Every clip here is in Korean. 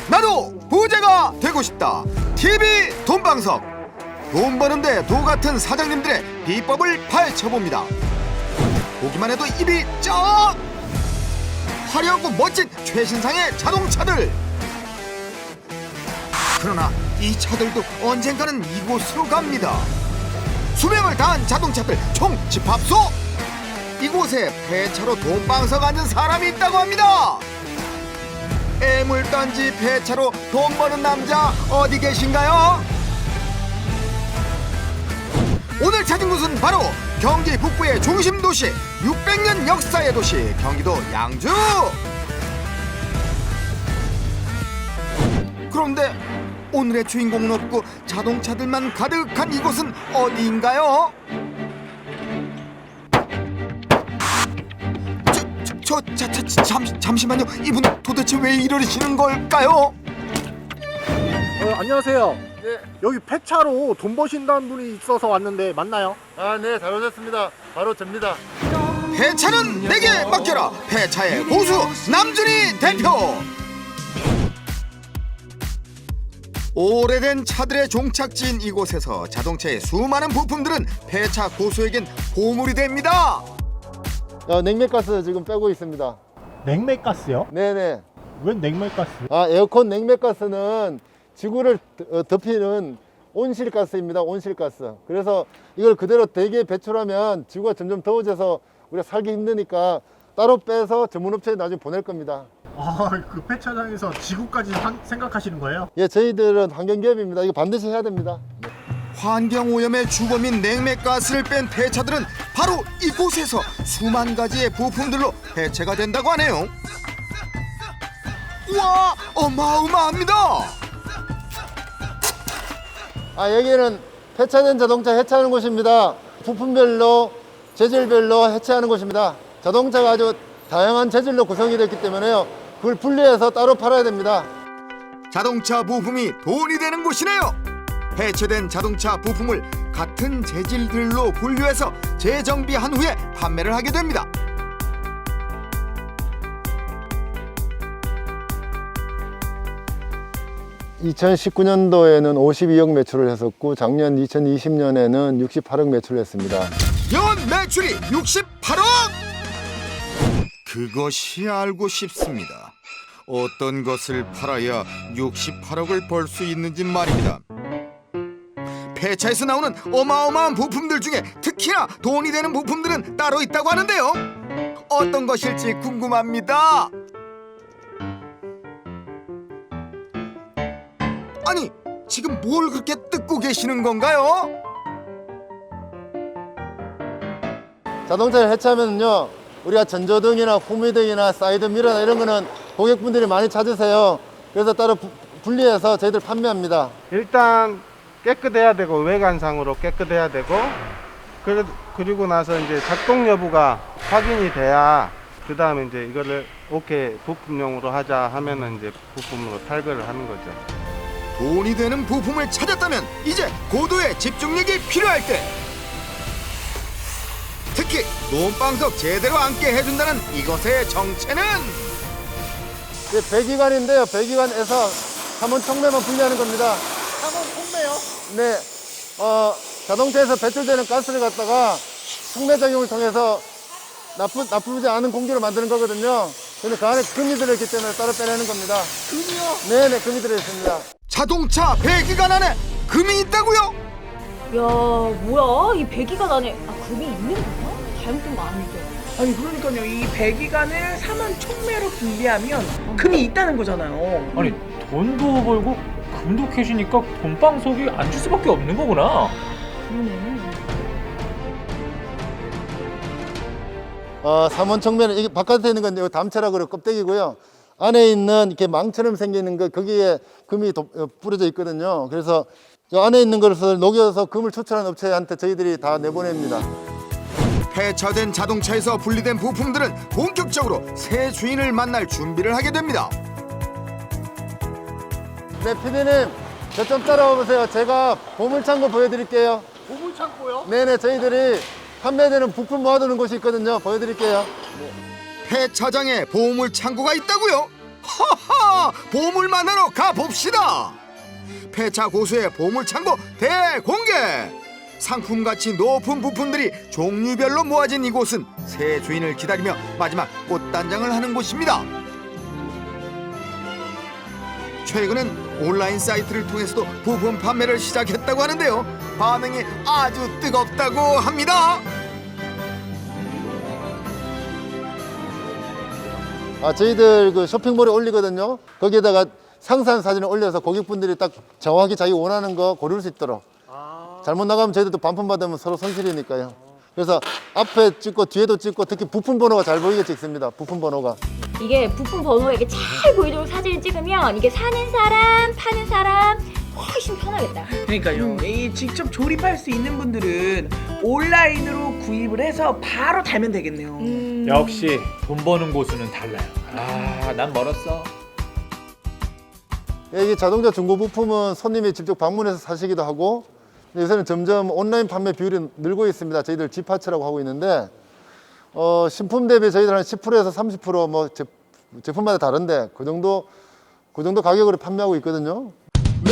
나도 부자가 되고 싶다. TV 돈방석. 돈 버는데 도 같은 사장님들의 비법을 파헤쳐봅니다. 보기만 해도 입이 쩍! 화려하고 멋진 최신상의 자동차들. 그러나 이 차들도 언젠가는 이곳으로 갑니다. 수명을 다한 자동차들 총 집합소. 이곳에 폐차로 돈방석 앉은 사람이 있다고 합니다. 애물단지 폐차로 돈 버는 남자 어디 계신가요? 오늘 찾은 곳은 바로 경기 북부의 중심 도시, 600년 역사의 도시 경기도 양주. 그런데 오늘의 주인공은 없고 자동차들만 가득한 이곳은 어디인가요? 잠시만요. 이분 도대체 왜 이러시는 걸까요? 안녕하세요. 네. 여기 폐차로 돈 버신다는 분이 있어서 왔는데 맞나요? 네, 잘 오셨습니다. 바로 접니다. 폐차는 내게 맡겨라. 폐차의 고수 남준희 대표. 오래된 차들의 종착지인 이곳에서 자동차의 수많은 부품들은 폐차 고수에겐 보물이 됩니다. 냉매가스 지금 빼고 있습니다. 냉매가스요? 네네. 웬 냉매가스? 에어컨 냉매가스는 지구를 덮이는 온실가스입니다. 온실가스. 그래서 이걸 그대로 대기에 배출하면 지구가 점점 더워져서 우리가 살기 힘드니까 따로 빼서 전문업체에 나중에 보낼 겁니다. 그 폐차장에서 지구까지 생각하시는 거예요? 예, 저희들은 환경기업입니다. 이거 반드시 해야 됩니다. 환경오염의 주범인 냉매가스를 뺀 폐차들은 바로 이곳에서 수만 가지의 부품들로 해체가 된다고 하네요. 우와, 어마어마합니다. 여기는 폐차된 자동차 해체하는 곳입니다. 부품별로 재질별로 해체하는 곳입니다. 자동차가 아주 다양한 재질로 구성이 됐기 때문에요. 그걸 분리해서 따로 팔아야 됩니다. 자동차 부품이 돈이 되는 곳이네요. 해체된 자동차 부품을 같은 재질들로 분류해서 재정비한 후에 판매를 하게 됩니다. (2019년도에는) 52억 매출을 했었고 작년 2020년에는 68억 매출을 했습니다. 연 매출이 68억! 그것이 알고 싶습니다. 어떤 것을 팔아야 68억을 벌 수 있는지 말입니다. 폐차에서 나오는 어마어마한 부품들 중에 특히나 돈이 되는 부품들은 따로 있다고 하는데요. 어떤 것일지 궁금합니다. 아니, 지금 뭘 그렇게 뜯고 계시는 건가요? 자동차를 해체하면요, 우리가 전조등이나 후미등이나 사이드미러나 이런 거는 고객분들이 많이 찾으세요. 그래서 따로 분리해서 저희들 판매합니다. 일단 깨끗해야 되고 외관상으로 깨끗해야 되고 그리고 나서 이제 작동 여부가 확인이 돼야 그 다음에 이제 이거를 오케이 부품용으로 하자 하면은 이제 부품으로 탈거를 하는 거죠. 돈이 되는 부품을 찾았다면 이제 고도의 집중력이 필요할 때, 특히 돈방석 제대로 앉게 해준다는 이것의 정체는 배기관인데요. 배기관에서 삼원 촉매만 분리하는 겁니다. 삼원 촉매요? 네, 자동차에서 배출되는 가스를 갖다가 촉매 작용을 통해서 나쁘지 않은 공기를 만드는 거거든요. 근데 그 안에 금이 들어있기 때문에 따로 빼내는 겁니다. 금이요? 네네, 금이 들어있습니다. 자동차 배기관 안에 금이 있다고요? 야, 뭐야? 이 배기관 안에 금이 있는 거야? 잘못된 거 아니죠? 아니 그러니까요, 이 배기관을 삼원 촉매로 분리하면 금이 있다는 거잖아요. 아니 돈도 벌고 금도 캐시니까 돈방석이 앉을 수밖에 없는 거구나. 그러네. 삼원 촉매는 이게 바깥에 있는 건 이거 담채라고 그래요. 껍데기고요. 안에 있는 이렇게 망처럼 생기는 거, 거기에 금이 뿌려져 있거든요. 그래서 이 안에 있는 것을 녹여서 금을 추출한 업체한테 저희들이 다 내보냅니다. 폐차된 자동차에서 분리된 부품들은 본격적으로 새 주인을 만날 준비를 하게 됩니다. 네, 피디님, 저 좀 따라와 보세요. 제가 보물창고 보여드릴게요. 보물창고요? 네네, 저희들이 판매되는 부품 모아두는 곳이 있거든요. 보여드릴게요. 폐차장에 보물 창고가 있다고요? 하하! 보물 만나러 가봅시다. 폐차 고수의 보물창고 대공개. 상품가치 높은 부품들이 종류별로 모아진 이곳은 새 주인을 기다리며 마지막 꽃단장을 하는 곳입니다. 최근엔 온라인 사이트를 통해서도 부품 판매를 시작했다고 하는데요. 반응이 아주 뜨겁다고 합니다. 저희들 그 쇼핑몰에 올리거든요. 거기에다가 상세한 사진을 올려서 고객분들이 딱 정확히 자기 원하는 거 고를 수 있도록. 잘못 나가면 저희들도 반품받으면 서로 손실이니까요. 그래서 앞에 찍고 뒤에도 찍고 특히 부품 번호가 잘 보이게 찍습니다. 부품 번호가. 이게 부품 번호가 이게 잘 보이도록 사진을 찍으면 이게 사는 사람, 파는 사람 훨씬 편하겠다. 그러니까요. 이 직접 조립할 수 있는 분들은 온라인으로 구입을 해서 바로 달면 되겠네요. 역시 돈 버는 고수는 달라요. 난 멀었어. 이게 자동차 중고 부품은 손님이 직접 방문해서 사시기도 하고 요새는 점점 온라인 판매 비율이 늘고 있습니다. 저희들 지파츠라고 하고 있는데 신품 대비 저희들 한 10%에서 30% 제품마다 다른데 그 정도 가격으로 판매하고 있거든요. 네?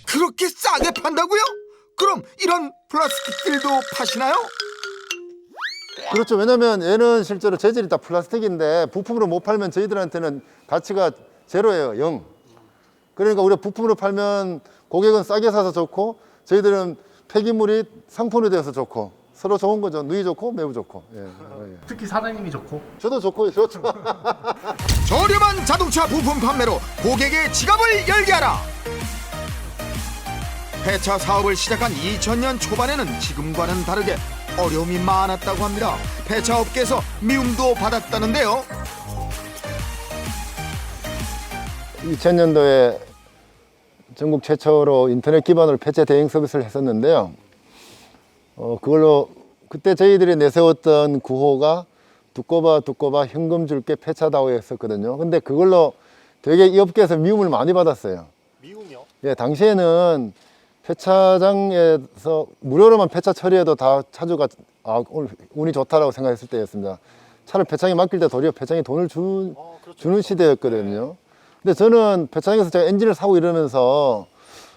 그렇게 싸게 판다고요? 그럼 이런 플라스틱들도 파시나요? 그렇죠. 왜냐면 얘는 실제로 재질이 다 플라스틱인데 부품으로 못 팔면 저희들한테는 가치가 제로예요. 0. 그러니까 우리가 부품으로 팔면 고객은 싸게 사서 좋고 저희들은 폐기물이 상품이 되어서 좋고 서로 좋은 거죠. 누이 좋고 매우 좋고. 예. 특히 사장님이 좋고. 저도 좋고 좋죠. 저렴한 자동차 부품 판매로 고객의 지갑을 열게 하라. 폐차 사업을 시작한 2000년 초반에는 지금과는 다르게 어려움이 많았다고 합니다. 폐차 업계에서 미움도 받았다는데요. 2000년도에 전국 최초로 인터넷 기반으로 폐차 대행 서비스를 했었는데요. 그걸로 그때 저희들이 내세웠던 구호가 두꺼봐 현금 줄게 폐차다오였었거든요. 근데 그걸로 되게 이 업계에서 미움을 많이 받았어요. 미움이요? 예, 당시에는 폐차장에서 무료로만 폐차 처리해도 다 차주가 오늘 운이 좋다라고 생각했을 때였습니다. 차를 폐차장에 맡길 때 도리어 폐차장에 돈을 주는 시대였거든요. 근데 저는 폐차장에서 제가 엔진을 사고 이러면서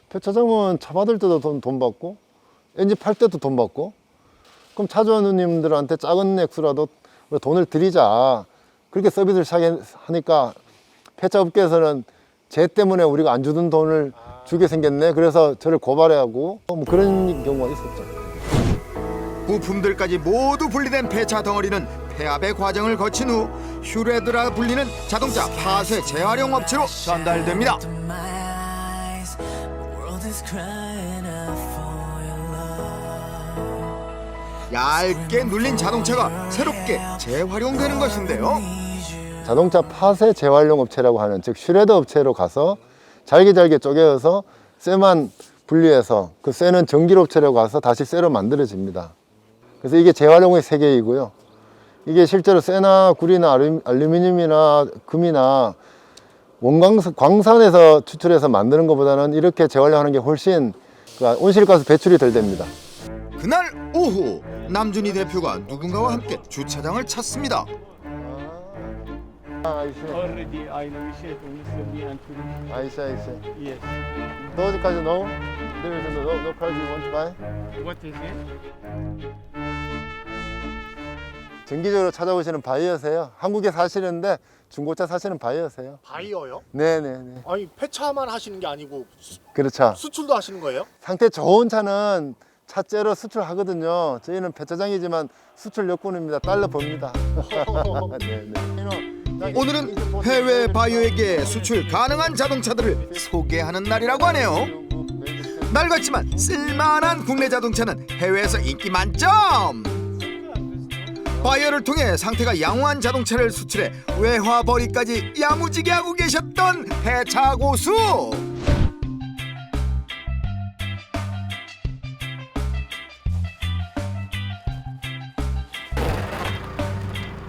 폐차장은 차 받을 때도 돈 받고 엔진 팔 때도 돈 받고 그럼 차주님들한테 작은 액수라도 돈을 드리자 그렇게 서비스를 시작하니까 폐차업계에서는 쟤 때문에 우리가 안 주던 돈을 주게 생겼네. 그래서 저를 고발하고 뭐 그런 경우가 있었죠. 부품들까지 모두 분리된 폐차 덩어리는 폐압의 과정을 거친 후 휴레드라 불리는 자동차 파쇄 재활용 업체로 전달됩니다. 얇게 눌린 자동차가 새롭게 재활용되는 것인데요. 자동차 파쇄 재활용 업체라고 하는 즉 슈레더 업체로 가서 잘게 쪼개서 쇠만 분리해서 그 쇠는 전기로 업체로 가서 다시 쇠로 만들어집니다. 그래서 이게 재활용의 세계이고요. 이게 실제로 쇠나 구리나 알루미늄이나 금이나 광산에서 추출해서 만드는 것보다는 이렇게 재활용하는 게 훨씬 온실가스 배출이 덜 됩니다. 그날 오후 남준희 대표가 누군가와 함께 주차장을 찾습니다. Already I negotiate with me and to I see. yes. Those guys know? There is no car you want to buy? What is it? 정기적으로 찾아오시는 바이어세요. 한국에 사시는데 중고차 사시는 바이어세요. 바이어요? 네네네. 아니 폐차만 하시는 게 아니고 그렇죠. 수출도 하시는 거예요? 상태 좋은 차는 차째로 수출하거든요. 저희는 폐차장이지만 수출 여권입니다. 달러 법니다. 오늘은 해외 바이오에게 수출 가능한 자동차들을 소개하는 날이라고 하네요. 날 같지만 쓸만한 국내 자동차는 해외에서 인기 만점. 바이어를 통해 상태가 양호한 자동차를 수출해 외화벌이까지 야무지게 하고 계셨던 폐차 고수.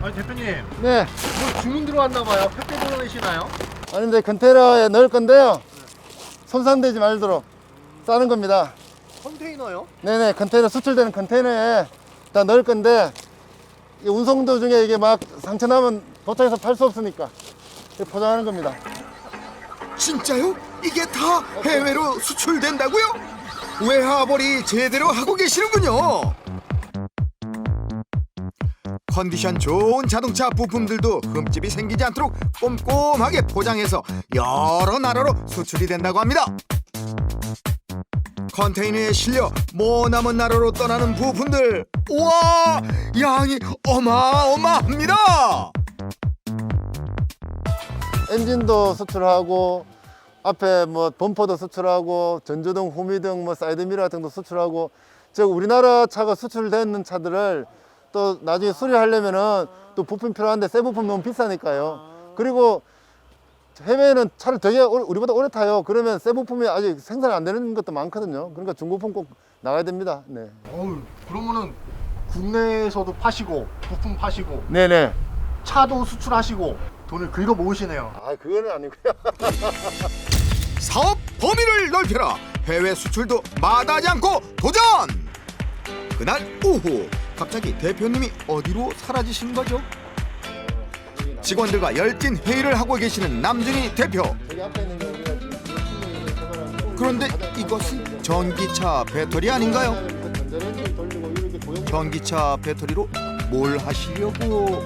아니 대표님 네. 뭐 주문 들어왔나 봐요. 택배 보내시나요? 아니 근데 컨테이너에 넣을 건데요. 손상되지 말도록 싸는 겁니다. 컨테이너요? 네네. 컨테이너 수출되는 컨테이너에 다 넣을 건데 이 운송 도중에 이게 막 상처 나면 도착해서 팔 수 없으니까 이렇게 포장하는 겁니다. 진짜요? 이게 다 해외로 수출된다고요? 외화벌이 제대로 하고 계시는군요. 컨디션 좋은 자동차 부품들도 흠집이 생기지 않도록 꼼꼼하게 포장해서 여러 나라로 수출이 된다고 합니다. 컨테이너에 실려 머나먼 나라로 떠나는 부품들, 우와, 양이 어마어마합니다. 엔진도 수출하고 앞에 뭐 범퍼도 수출하고 전조등, 후미등, 뭐 사이드미러 같은 것도 수출하고, 즉 우리나라 차가 수출되는 차들을 또 나중에 수리하려면은 또 부품 필요한데 새 부품 너무 비싸니까요. 그리고 해외에는 차를 되게 우리보다 오래 타요. 그러면 새 부품이 아직 생산이 안 되는 것도 많거든요. 그러니까 중고품 꼭 나가야 됩니다. 네. 그러면은 국내에서도 파시고 부품 파시고 네네. 차도 수출하시고 돈을 긁어 모으시네요. 아, 그거는 아니고요. 사업 범위를 넓혀라. 해외 수출도 마다하지 않고 도전! 그날 오후 갑자기 대표님이 어디로 사라지신 거죠? 직원들과 열띤 회의를 하고 계시는 남준희 대표. 저기 앞에 있는 게 우리가 지금 그런데 이것은 전기차 배터리 아닌가요? 전자레인지를 돌리고 이렇게 고용 전기차 배터리로 뭘 하시려고?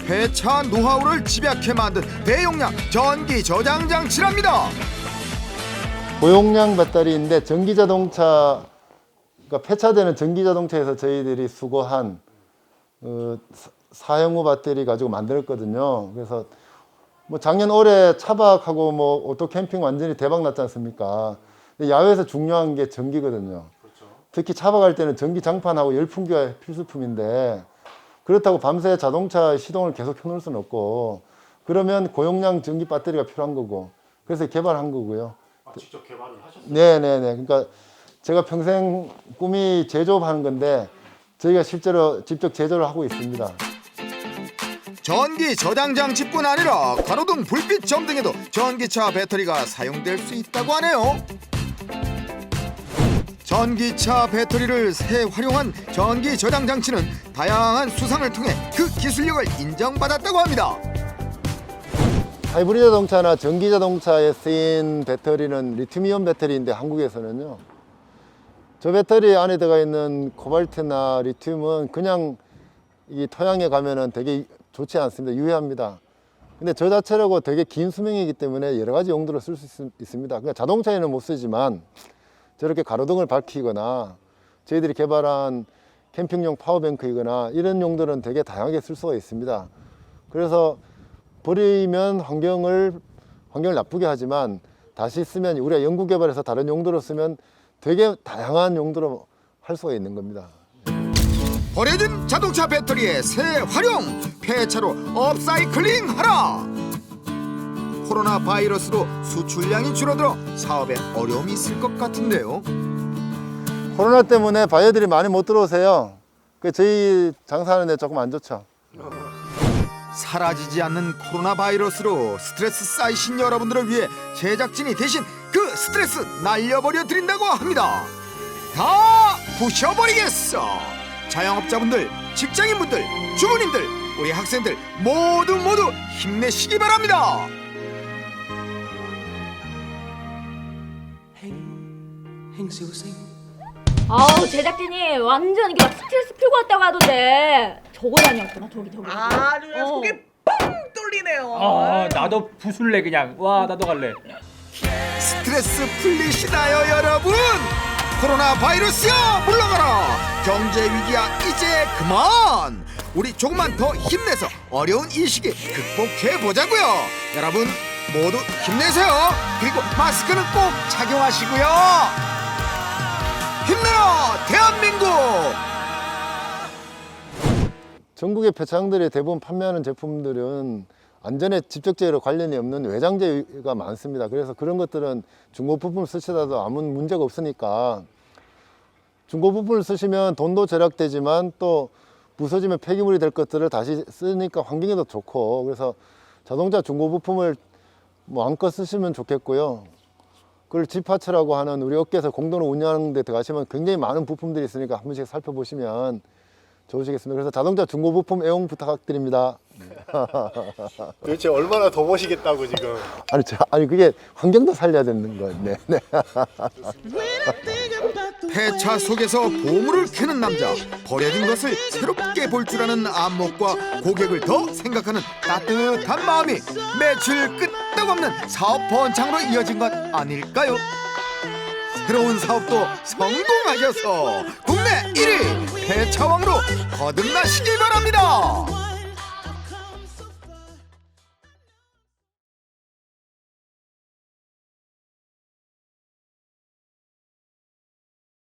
폐차 노하우를 집약해 만든 대용량 전기 저장 장치랍니다. 고용량 배터리인데 전기 자동차, 그러니까 폐차되는 전기 자동차에서 저희들이 수거한 사용 후 배터리 가지고 만들었거든요. 그래서 뭐 작년 올해 차박하고 뭐 오토 캠핑 완전히 대박 났지 않습니까? 근데 야외에서 중요한 게 전기거든요. 특히 차박할 때는 전기 장판하고 열풍기가 필수품인데, 그렇다고 밤새 자동차 시동을 계속 켜놓을 수는 없고, 그러면 고용량 전기 배터리가 필요한 거고, 그래서 개발한 거고요. 직접 개발을 하셨어요? 네네네. 그러니까 제가 평생 꿈이 제조업하는 건데 저희가 실제로 직접 제조를 하고 있습니다. 전기 저장 장치뿐 아니라 가로등 불빛 점등에도 전기차 배터리가 사용될 수 있다고 하네요. 전기차 배터리를 재활용한 전기 저장 장치는 다양한 수상을 통해 그 기술력을 인정받았다고 합니다. 하이브리드 자동차나 전기 자동차에 쓰인 배터리는 리튬이온 배터리인데, 한국에서는요, 저 배터리 안에 들어가 있는 코발트나 리튬은 그냥 이 토양에 가면은 되게 좋지 않습니다. 유해합니다. 근데 저 자체라고 되게 긴 수명이기 때문에 여러 가지 용도로 쓸 수 있습니다. 그러니까 자동차에는 못 쓰지만 저렇게 가로등을 밝히거나 저희들이 개발한 캠핑용 파워뱅크이거나 이런 용도는 되게 다양하게 쓸 수가 있습니다. 그래서 버리면 환경을 나쁘게 하지만 다시 쓰면, 우리가 연구 개발해서 다른 용도로 쓰면 되게 다양한 용도로 할 수가 있는 겁니다. 버려진 자동차 배터리의 재활용, 폐차로 업사이클링 하라. 코로나 바이러스로 수출량이 줄어들어 사업에 어려움이 있을 것 같은데요. 코로나 때문에 바이어들이 많이 못 들어오세요. 그 저희 장사하는 데 조금 안 좋죠. 사라지지 않는 코로나 바이러스로 스트레스 쌓이신 여러분들을 위해 제작진이 대신 그 스트레스 날려버려 드린다고 합니다. 다 부셔버리겠어. 자영업자분들, 직장인분들, 주부님들, 우리 학생들 모두 힘내시기 바랍니다. 아우, 제작진이 완전 이게 막 스트레스 풀고 왔다고 하던데 저거 다녔구나. 저기 아주 그냥 속이 뻥 뚫리네요. 아, 나도 부술래 그냥. 와, 나도 갈래. 스트레스 풀리시나요, 여러분? 코로나 바이러스야 물러가라. 경제 위기야 이제 그만. 우리 조금만 더 힘내서 어려운 이 시기 극복해 보자고요. 여러분 모두 힘내세요. 그리고 마스크는 꼭 착용하시고요. 힘내라 대한민국. 전국의 폐차장들이 대부분 판매하는 제품들은 안전에 직접적으로 관련이 없는 외장재가 많습니다. 그래서 그런 것들은 중고 부품을 쓰시다도 아무 문제가 없으니까, 중고 부품을 쓰시면 돈도 절약되지만 또 부서지면 폐기물이 될 것들을 다시 쓰니까 환경에도 좋고, 그래서 자동차 중고 부품을 마음껏 쓰시면 좋겠고요. 그걸 지파츠라고 하는 우리 업계에서 공동으로 운영하는 데 들어가시면 굉장히 많은 부품들이 있으니까 한 번씩 살펴보시면 좋으시겠습니다. 그래서 자동차 중고 부품 애용 부탁드립니다. 도대체 얼마나 더 버시겠다고 지금. 아니 그게 환경도 살려야 되는 거네. 네. 폐차 속에서 보물을 캐는 남자. 버려진 것을 새롭게 볼 줄 아는 안목과 고객을 더 생각하는 따뜻한 마음이 매출 끄떡없는 사업 번창으로 이어진 것 아닐까요? 새로운 사업도 성공하셔서 국내 1위 폐차왕으로 거듭나시길 바랍니다.